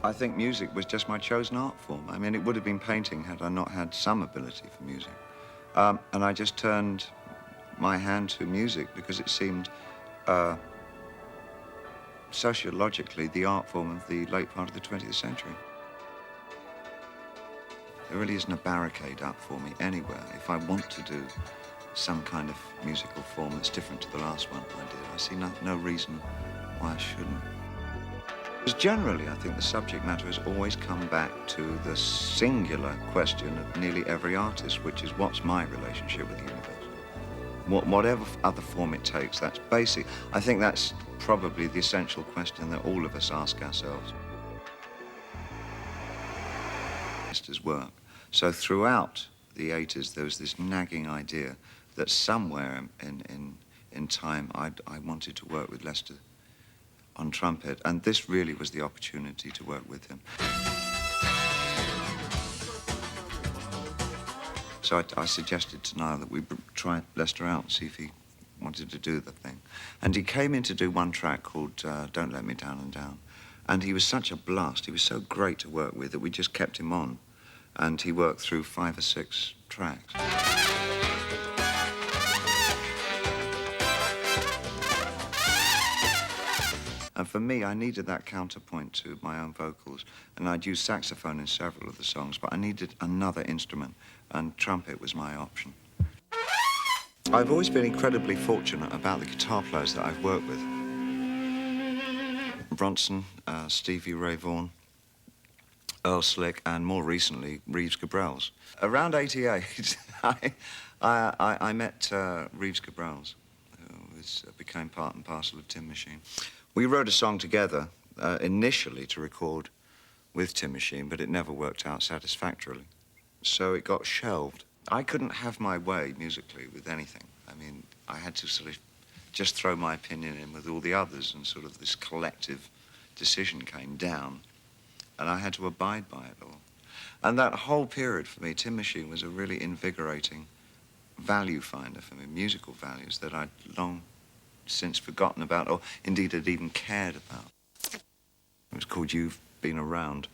I think music was just my chosen art form. I mean, it would have been painting had I not had some ability for music. And I just turned my hand to music because it seemed sociologically the art form of the late part of the 20th century. There really isn't a barricade up for me anywhere. If I want to do some kind of musical form that's different to the last one I did, I see no reason why I shouldn't. Because generally, I think the subject matter has always come back to the singular question of nearly every artist, which is what's my relationship with the universe? Whatever other form it takes, that's basic. I think that's probably the essential question that all of us ask ourselves. His work. So throughout the 80s, there was this nagging idea that somewhere in time I wanted to work with Lester on trumpet, and this really was the opportunity to work with him. So I suggested to Niall that we try Lester out and see if he wanted to do the thing. And he came in to do one track called Don't Let Me Down and Down. And he was such a blast, he was so great to work with that we just kept him on. And he worked through 5 or 6 tracks. And for me, I needed that counterpoint to my own vocals. And I'd used saxophone in several of the songs, but I needed another instrument, and trumpet was my option. I've always been incredibly fortunate about the guitar players that I've worked with. Bronson, Stevie Ray Vaughan, Earl Slick, and more recently, Reeves Gabrels. Around '88, I met Reeves Gabrels, who became part and parcel of Tin Machine. We wrote a song together, initially to record with Tin Machine, but it never worked out satisfactorily. So it got shelved. I couldn't have my way musically with anything. I mean, I had to sort of just throw my opinion in with all the others, and sort of this collective decision came down. And I had to abide by it all. And that whole period for me, Tin Machine was a really invigorating value finder for me, musical values that I'd long since forgotten about, or indeed had even cared about. It was called You've Been Around.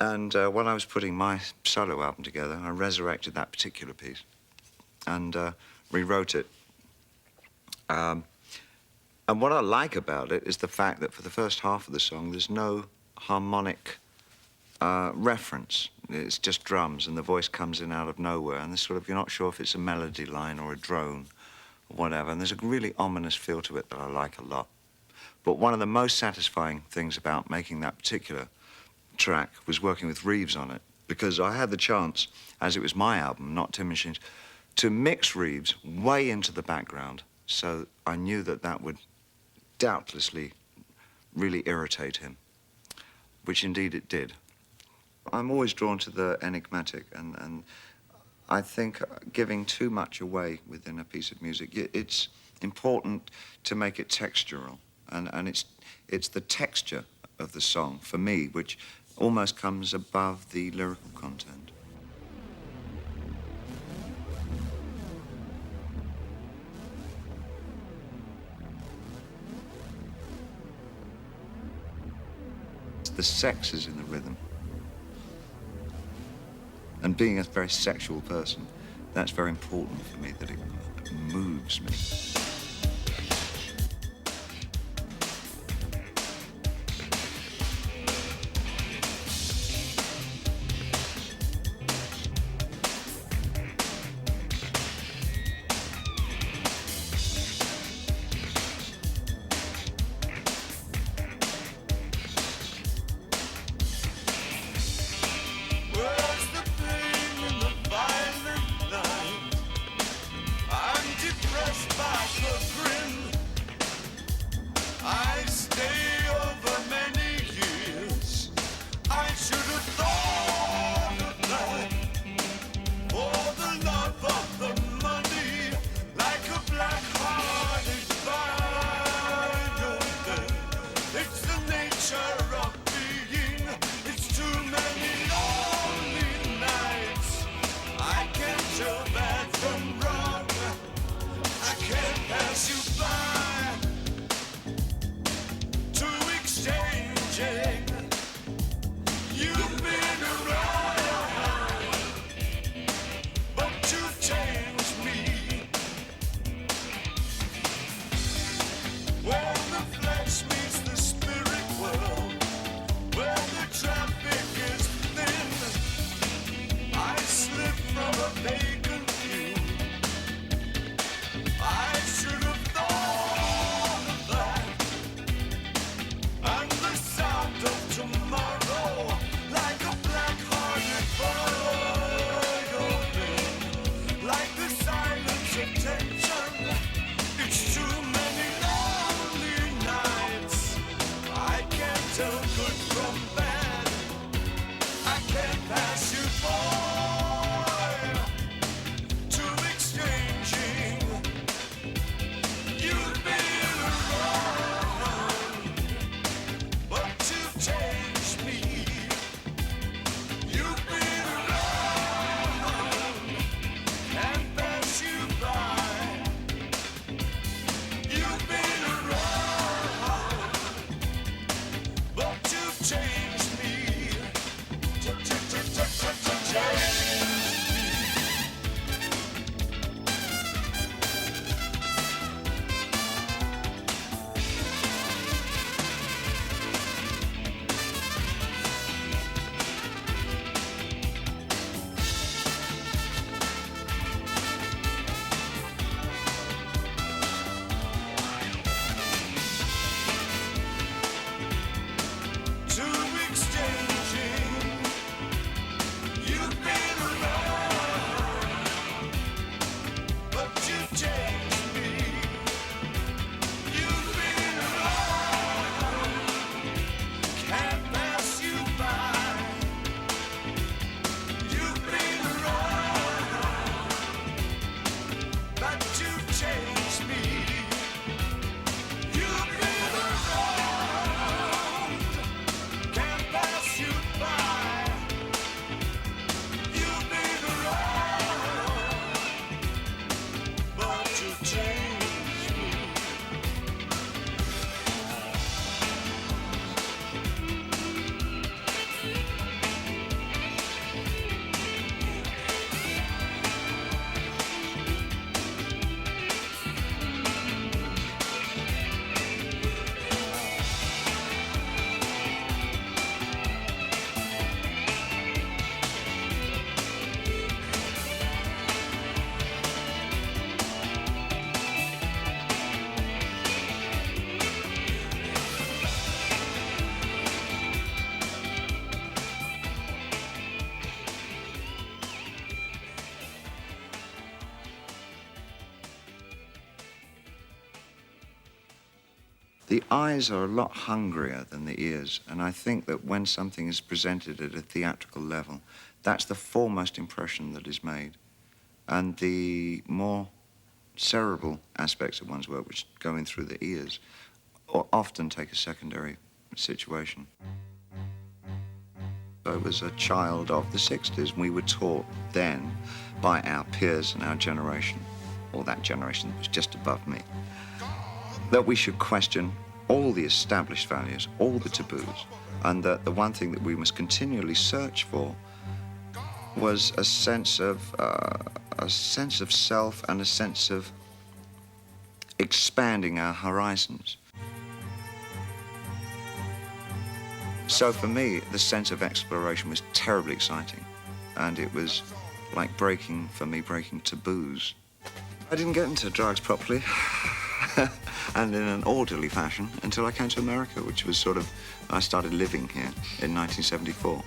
And when I was putting my solo album together, I resurrected that particular piece and rewrote it. And what I like about it is the fact that for the first half of the song, there's no harmonic reference. It's just drums, and the voice comes in out of nowhere, and there's sort of, you're not sure if it's a melody line or a drone or whatever, and there's a really ominous feel to it that I like a lot. But one of the most satisfying things about making that particular track was working with Reeves on it, because I had the chance, as it was my album, not Tin Machine's, to mix Reeves way into the background, so I knew that that would doubtlessly really irritate him, which indeed it did. I'm always drawn to the enigmatic, and I think giving too much away within a piece of music, it's important to make it textural, and it's the texture of the song, for me, which almost comes above the lyrical content. The sex is in the rhythm. And being a very sexual person, that's very important for me, that it moves me. By The eyes are a lot hungrier than the ears, and I think that when something is presented at a theatrical level, that's the foremost impression that is made. And the more cerebral aspects of one's work, which go in through the ears, often take a secondary situation. I was a child of the 60s, and we were taught then by our peers and our generation, or that generation that was just above me, that we should question all the established values, all the taboos, and that the one thing that we must continually search for was a sense of self and a sense of expanding our horizons. So for me, the sense of exploration was terribly exciting, and it was like breaking taboos. I didn't get into drugs properly and in an orderly fashion until I came to America, which was I started living here in 1974.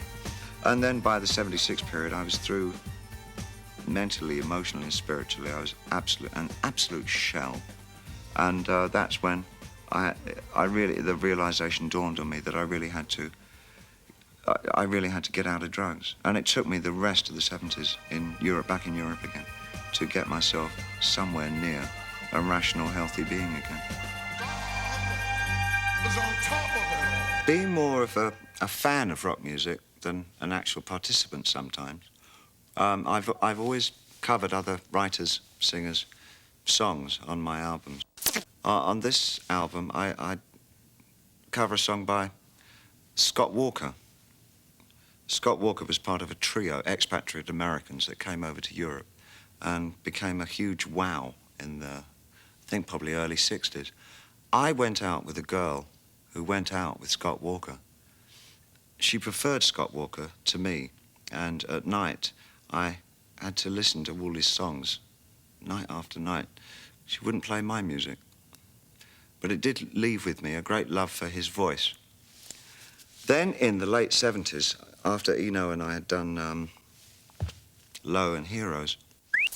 And then by the 76 period, I was through mentally, emotionally, and spiritually. I was an absolute shell. And that's when the realization dawned on me that I really had to get out of drugs. And it took me the rest of the 70s back in Europe again, to get myself somewhere near a rational, healthy being again. Being more of a fan of rock music than an actual participant sometimes, I've always covered other writers, singers' songs on my albums. On this album, I cover a song by Scott Walker. Scott Walker was part of a trio, expatriate Americans that came over to Europe and became a huge wow in the, I think, probably early 60s. I went out with a girl who went out with Scott Walker. She preferred Scott Walker to me, and at night I had to listen to all his songs, night after night. She wouldn't play my music, but it did leave with me a great love for his voice. Then in the late 70s, after Eno and I had done Low and Heroes,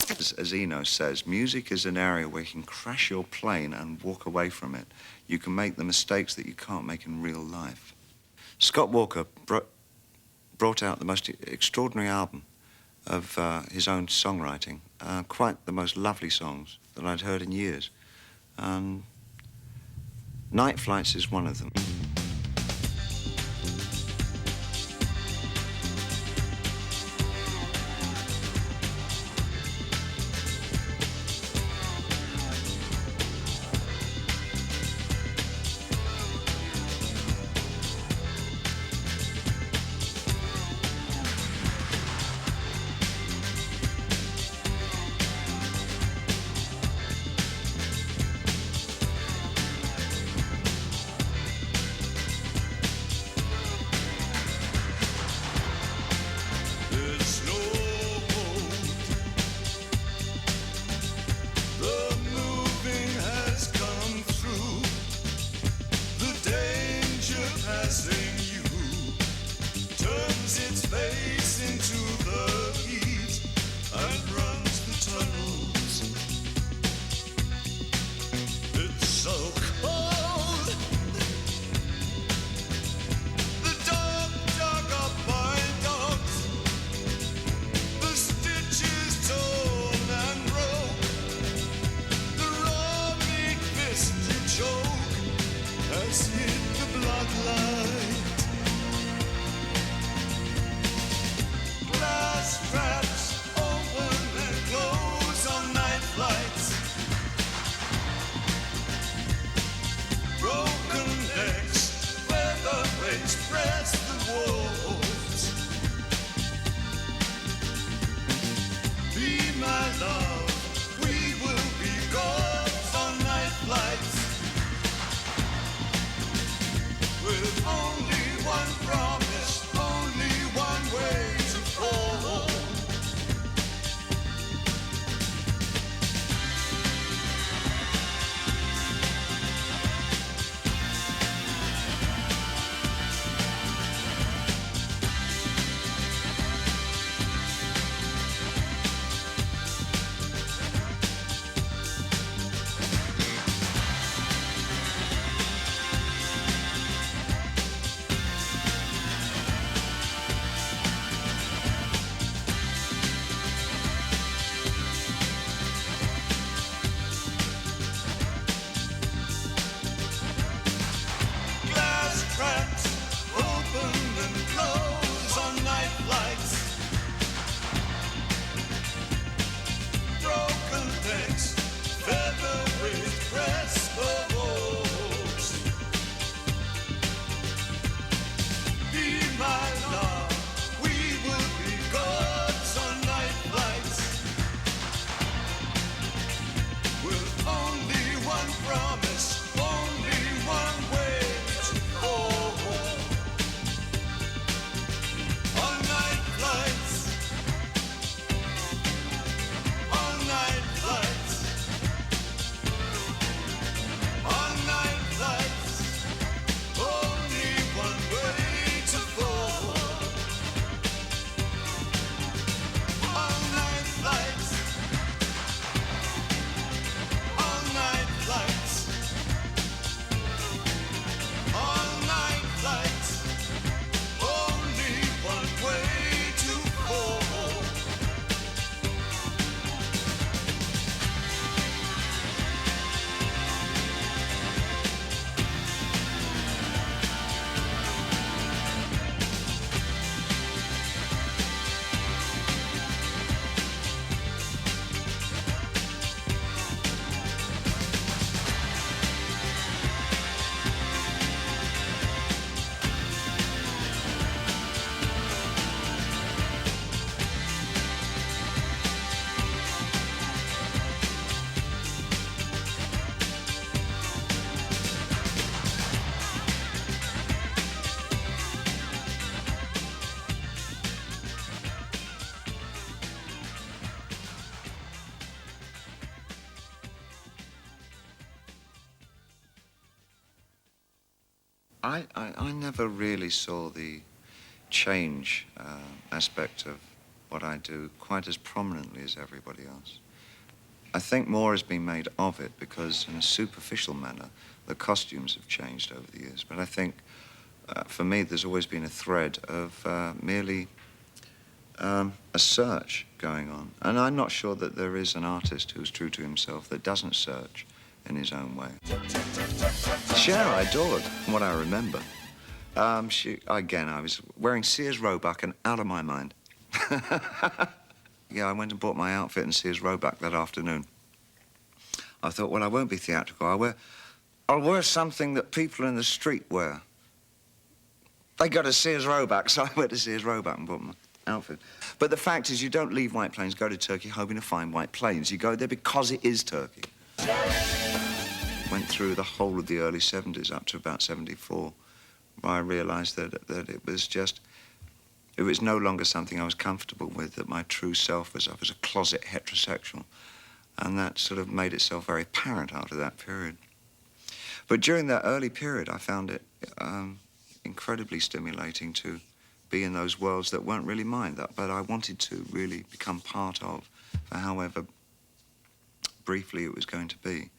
as Eno says, music is an area where you can crash your plane and walk away from it. You can make the mistakes that you can't make in real life. Scott Walker brought out the most extraordinary album of his own songwriting, quite the most lovely songs that I'd heard in years. Night Flights is one of them. I never really saw the change aspect of what I do quite as prominently as everybody else. I think more has been made of it because, in a superficial manner, the costumes have changed over the years. But I think, for me, there's always been a thread of merely a search going on. And I'm not sure that there is an artist who's true to himself that doesn't search in his own way. Cher I adored, from what I remember. I was wearing Sears Roebuck and out of my mind. Yeah, I went and bought my outfit in Sears Roebuck that afternoon. I thought, well, I won't be theatrical. I'll wear something that people in the street wear. They go to Sears Roebuck, so I went to Sears Roebuck and bought my outfit. But the fact is, you don't leave White Plains, go to Turkey hoping to find White Plains. You go there because it is Turkey. Went through the whole of the early 70s up to about 74, where I realized that it was no longer something I was comfortable with, that my true self was I was a closet heterosexual. And that sort of made itself very apparent after that period. But during that early period, I found it incredibly stimulating to be in those worlds that weren't really mine, but I wanted to really become part of, for however briefly it was going to be.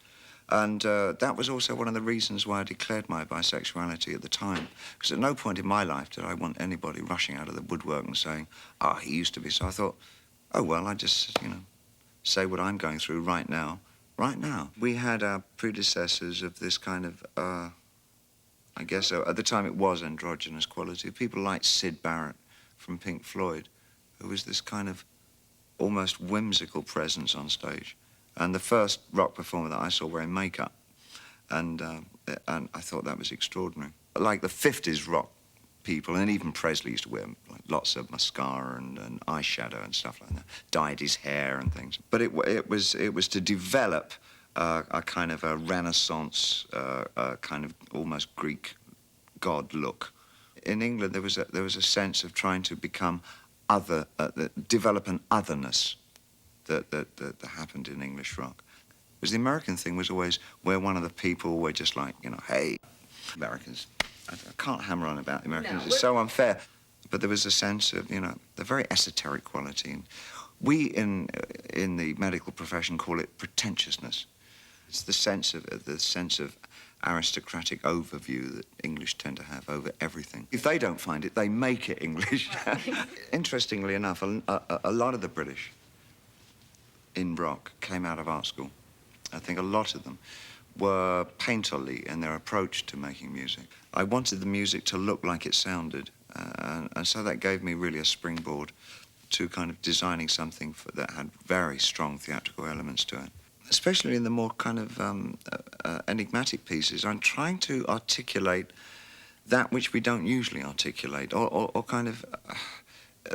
And that was also one of the reasons why I declared my bisexuality at the time. Because at no point in my life did I want anybody rushing out of the woodwork and saying, oh, he used to be. So I thought, oh, well, I just, say what I'm going through right now. We had our predecessors of this kind of, I guess, at the time it was androgynous quality. People like Syd Barrett from Pink Floyd, who was this kind of almost whimsical presence on stage. And the first rock performer that I saw wearing makeup. And I thought that was extraordinary. Like the 50s rock people, and even Presley used to wear like, lots of mascara and eyeshadow and stuff like that, dyed his hair and things. But it was to develop a kind of a Renaissance, kind of almost Greek god look. In England, there was a sense of trying to become other, develop an otherness that happened in English rock. Because the American thing was always where one of the people were just like, hey, Americans. I can't hammer on about the Americans. No, it's so unfair. But there was a sense of, the very esoteric quality. We in the medical profession call it pretentiousness. It's the sense of aristocratic overview that English tend to have over everything. If they don't find it, they make it English. Interestingly enough, a lot of the British in rock came out of art school. I think a lot of them were painterly in their approach to making music. I wanted the music to look like it sounded, and so that gave me really a springboard to kind of designing something that had very strong theatrical elements to it. Especially in the more kind of enigmatic pieces, I'm trying to articulate that which we don't usually articulate, or kind of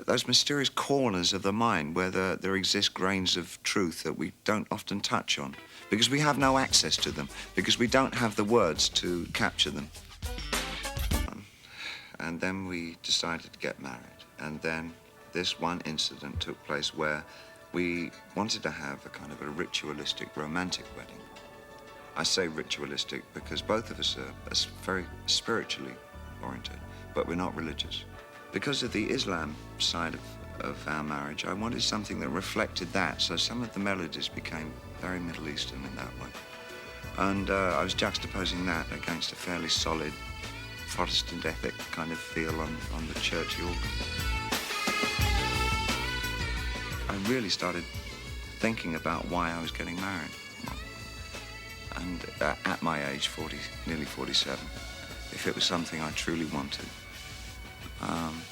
those mysterious corners of the mind where there exist grains of truth that we don't often touch on, because we have no access to them, because we don't have the words to capture them. And then we decided to get married, and then this one incident took place where we wanted to have a kind of a ritualistic, romantic wedding. I say ritualistic because both of us are very spiritually oriented, but we're not religious. Because of the Islam side of our marriage, I wanted something that reflected that, so some of the melodies became very Middle Eastern in that way. And I was juxtaposing that against a fairly solid Protestant epic kind of feel on the churchy organ. I really started thinking about why I was getting married. And at my age, nearly 47, if it was something I truly wanted,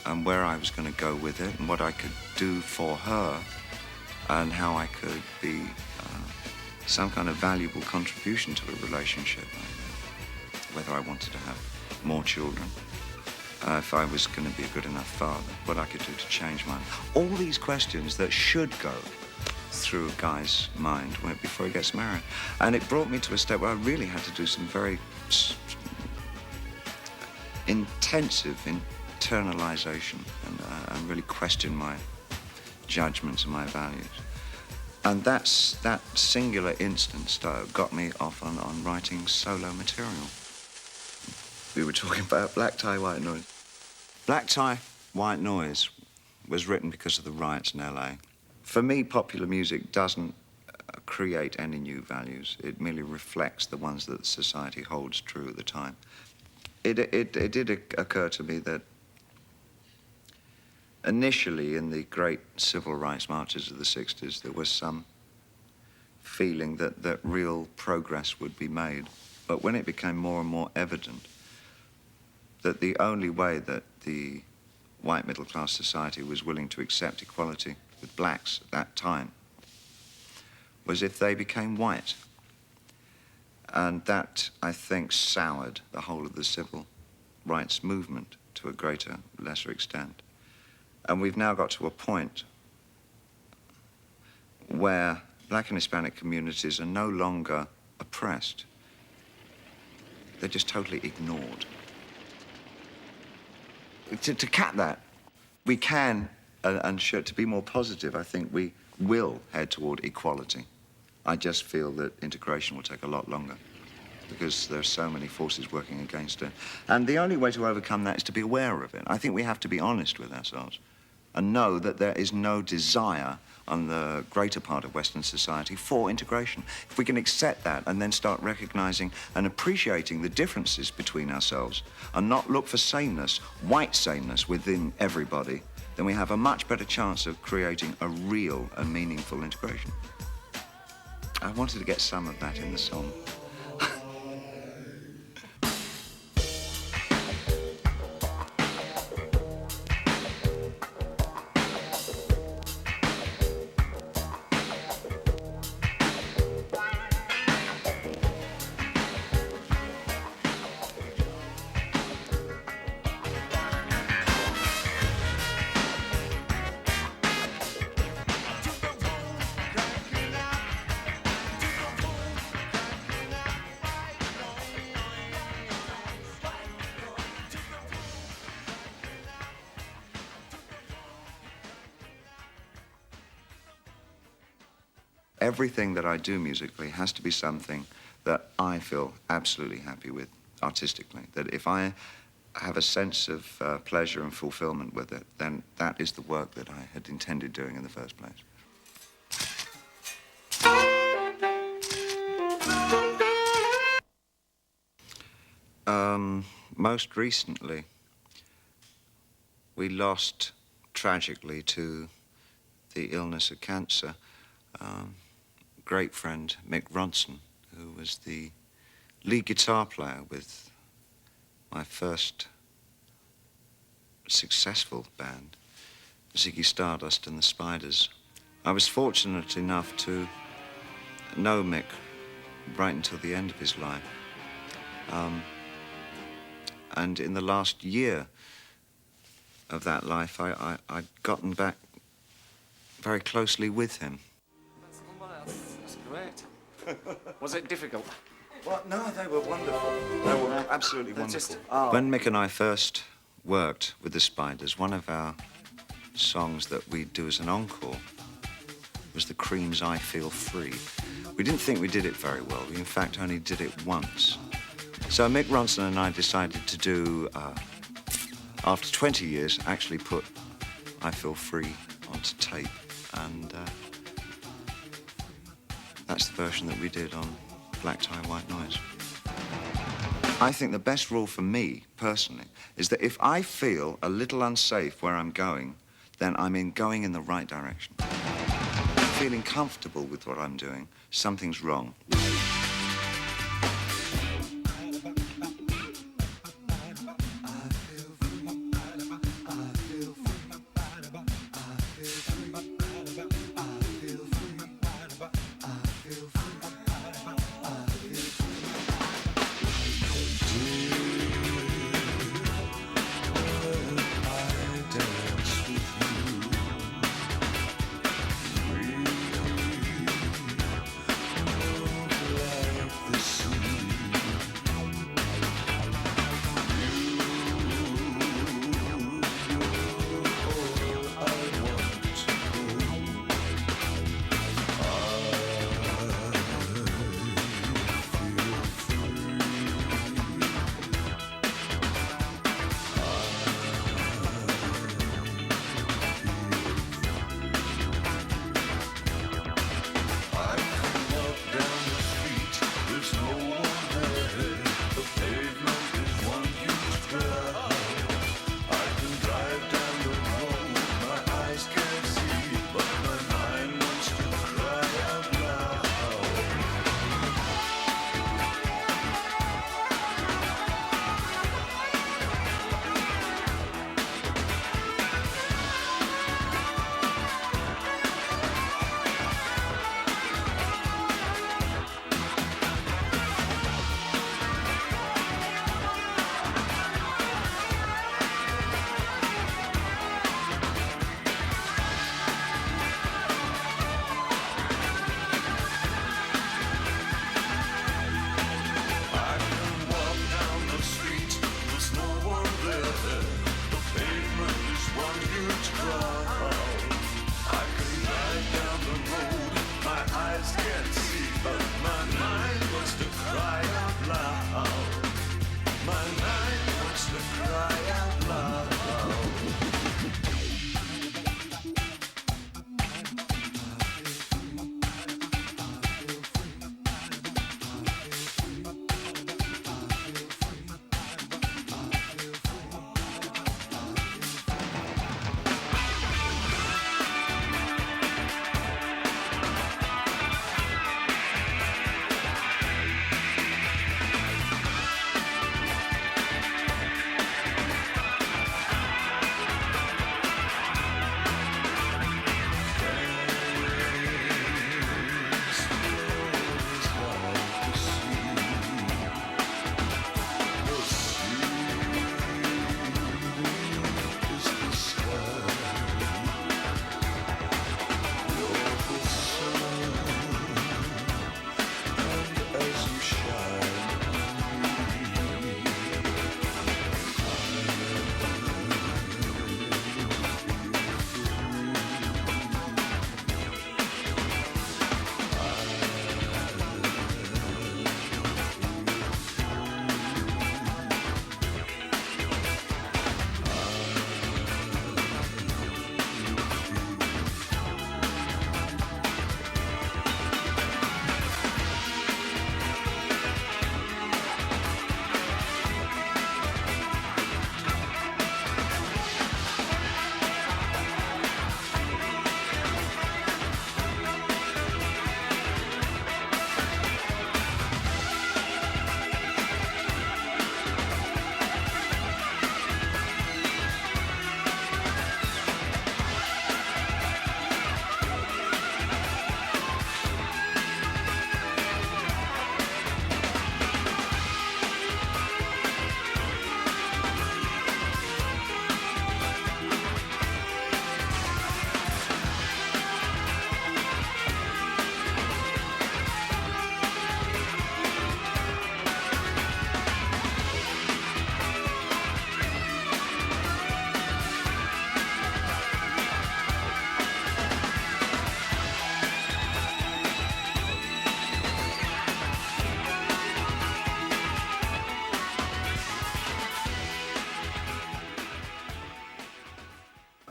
and where I was going to go with it, and what I could do for her, and how I could be some kind of valuable contribution to a relationship, whether I wanted to have more children, if I was going to be a good enough father, what I could do to change mine. All these questions that should go through a guy's mind before he gets married. And it brought me to a step where I really had to do some very intensive internalization and really question my judgments and my values. And that singular instance got me off on writing solo material. We were talking about Black Tie, White Noise. Black Tie, White Noise was written because of the riots in LA. For me, popular music doesn't create any new values. It merely reflects the ones that society holds true at the time. It did occur to me that initially in the great civil rights marches of the 60s, there was some feeling that real progress would be made. But when it became more and more evident that the only way that the white middle-class society was willing to accept equality with blacks at that time was if they became white. And that, I think, soured the whole of the civil rights movement to a greater, lesser extent. And we've now got to a point where black and Hispanic communities are no longer oppressed. They're just totally ignored. To cap that, we can and should, to be more positive, I think we will head toward equality. I just feel that integration will take a lot longer because there are so many forces working against it. And the only way to overcome that is to be aware of it. I think we have to be honest with ourselves and know that there is no desire on the greater part of Western society for integration. If we can accept that and then start recognizing and appreciating the differences between ourselves and not look for sameness, white sameness within everybody, then we have a much better chance of creating a real and meaningful integration. I wanted to get some of that in the song. Everything that I do musically has to be something that I feel absolutely happy with artistically. That if I have a sense of pleasure and fulfillment with it, then that is the work that I had intended doing in the first place. Most recently, we lost tragically to the illness of cancer. Great friend Mick Ronson, who was the lead guitar player with my first successful band, Ziggy Stardust and the Spiders. I was fortunate enough to know Mick right until the end of his life. And in the last year of that life, I'd gotten back very closely with him. That's great. Was it difficult? Well, no, they were wonderful. They were absolutely wonderful. When Mick and I first worked with the Spiders, one of our songs that we'd do as an encore was the Cream's I Feel Free. We didn't think we did it very well. We, in fact, only did it once. So Mick Ronson and I decided to do, after 20 years, actually put I Feel Free onto tape. And that's the version that we did on Black Tie, White Noise. I think the best rule for me, personally, is that if I feel a little unsafe where I'm going, then I'm going in the right direction. Feeling comfortable with what I'm doing, something's wrong.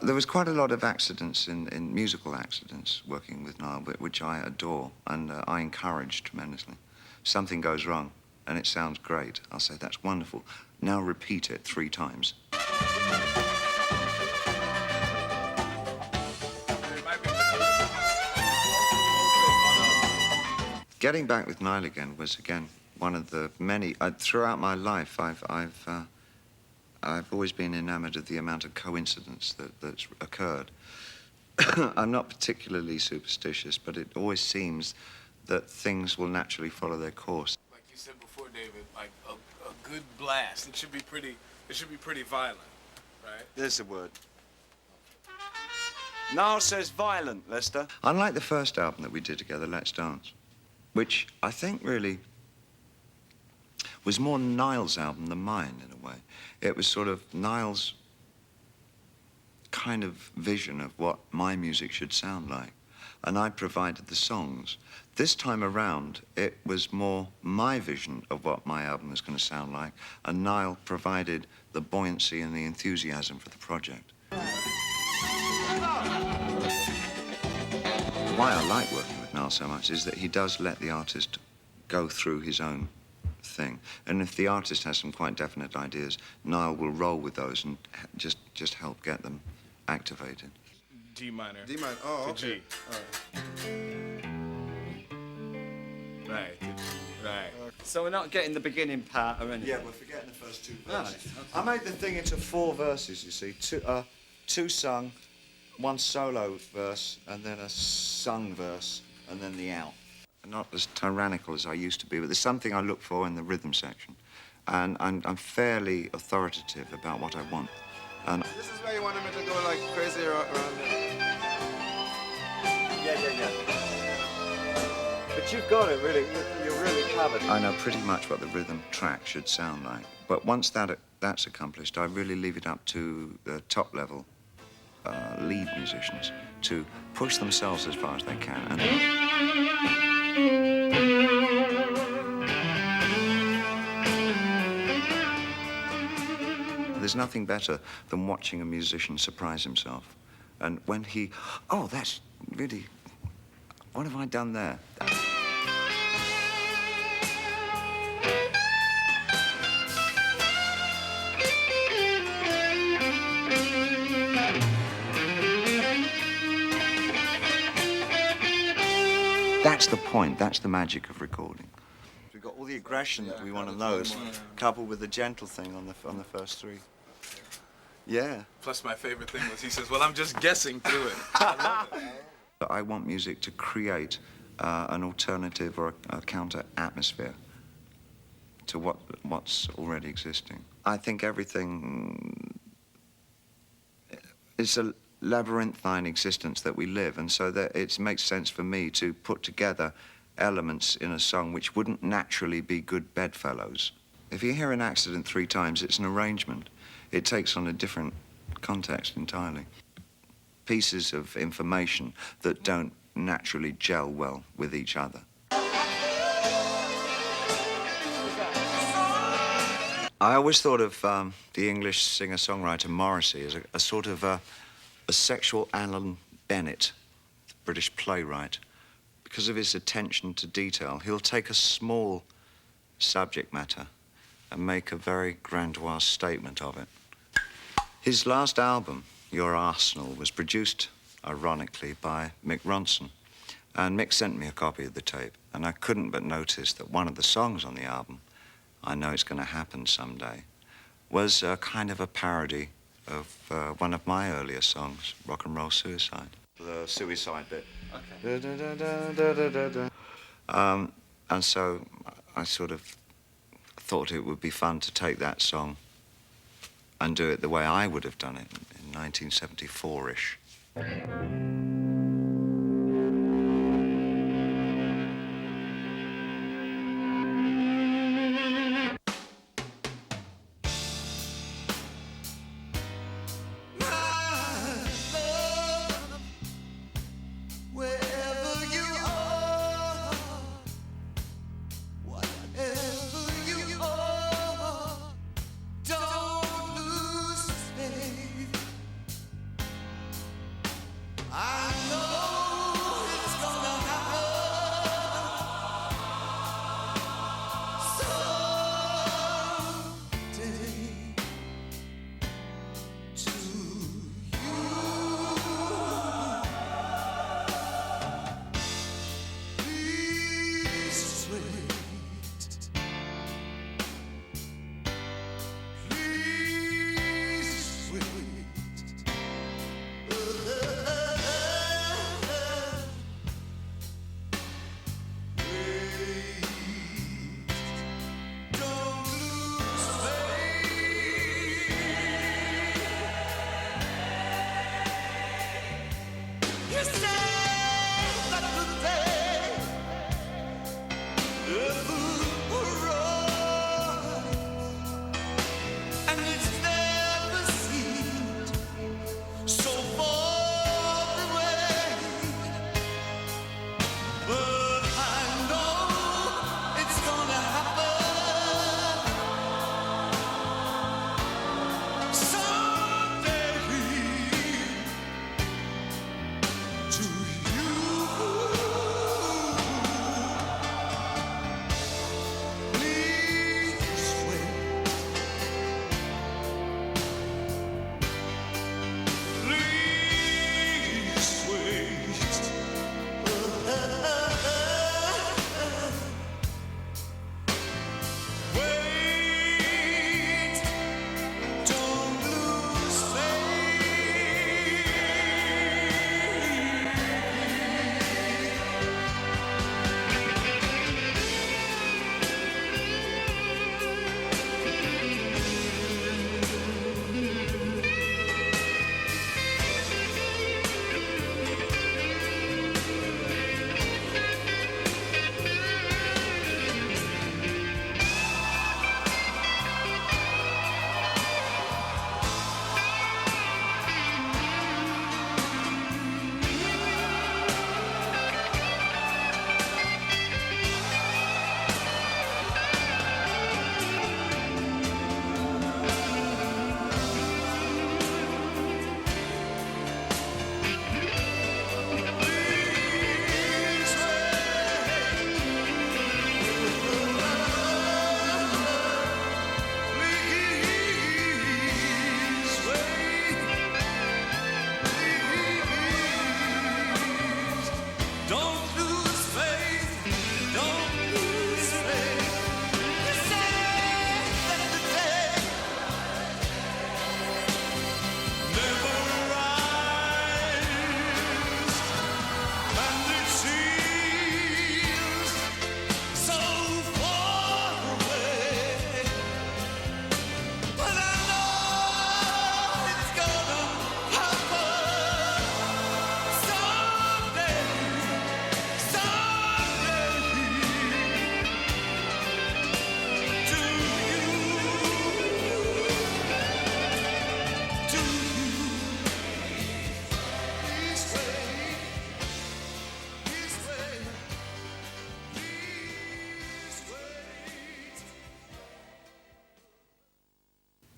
There was quite a lot of accidents, in musical accidents, working with Nile, which I adore and I encourage tremendously. Something goes wrong and it sounds great. I'll say, that's wonderful. Now repeat it 3 times. Getting back with Nile again was, again, one of the many... throughout my life, I've always been enamored of the amount of coincidence that's occurred. I'm not particularly superstitious, but it always seems that things will naturally follow their course. Like you said before, David, like a good blast. It should be pretty violent, right? There's the word. Niall says violent, Lester. Unlike the first album that we did together, Let's Dance, which I think really was more Niall's album than mine, in a way. It was sort of Niall's kind of vision of what my music should sound like, and I provided the songs. This time around, it was more my vision of what my album was going to sound like, and Niall provided the buoyancy and the enthusiasm for the project. Why I like working with Niall so much is that he does let the artist go through his own thing. And if the artist has some quite definite ideas, Niall will roll with those and just help get them activated. D minor. D minor. Oh, okay. G. Right. Right. So we're not getting the beginning part or anything? Yeah, we're forgetting the first 2 verses. Right, okay. I made the thing into 4 verses, you see. 2 sung, 1 solo verse, and then a sung verse, and then the out. Not as tyrannical as I used to be, but there's something I look for in the rhythm section. And I'm fairly authoritative about what I want. And This is where you wanted me to go like crazy around there. yeah. But you've got it, really. You're really covered. I know pretty much what the rhythm track should sound like. But once that's accomplished, I really leave it up to the top-level lead musicians to push themselves as far as they can. And there's nothing better than watching a musician surprise himself. And when he, oh, that's really, what have I done there? That's the point, that's the magic of recording. We've got all the aggression that we want to know, coupled with the gentle thing on the first 3. Yeah. Plus, my favorite thing was he says, "Well, I'm just guessing through it." I love it. I want music to create an alternative or a counter atmosphere to what's already existing. I think everything is a labyrinthine existence that we live, and so that it makes sense for me to put together elements in a song which wouldn't naturally be good bedfellows. If you hear an accident 3 times, it's an arrangement. It takes on a different context entirely. Pieces of information that don't naturally gel well with each other. I always thought of the English singer-songwriter Morrissey as a sort of a sexual Alan Bennett, the British playwright. Because of his attention to detail, he'll take a small subject matter and make a very grandiose statement of it. His last album, Your Arsenal, was produced, ironically, by Mick Ronson. And Mick sent me a copy of the tape, and I couldn't but notice that one of the songs on the album, I Know It's Gonna Happen Someday, was a kind of a parody of one of my earlier songs, Rock and Roll Suicide. The suicide bit. Okay. And so I sort of thought it would be fun to take that song and do it the way I would have done it in 1974-ish.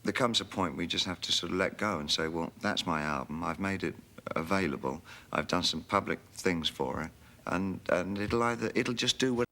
There comes a point we just have to sort of let go and say, well, that's my album. I've made it available. I've done some public things for it, and it'll just do whatever.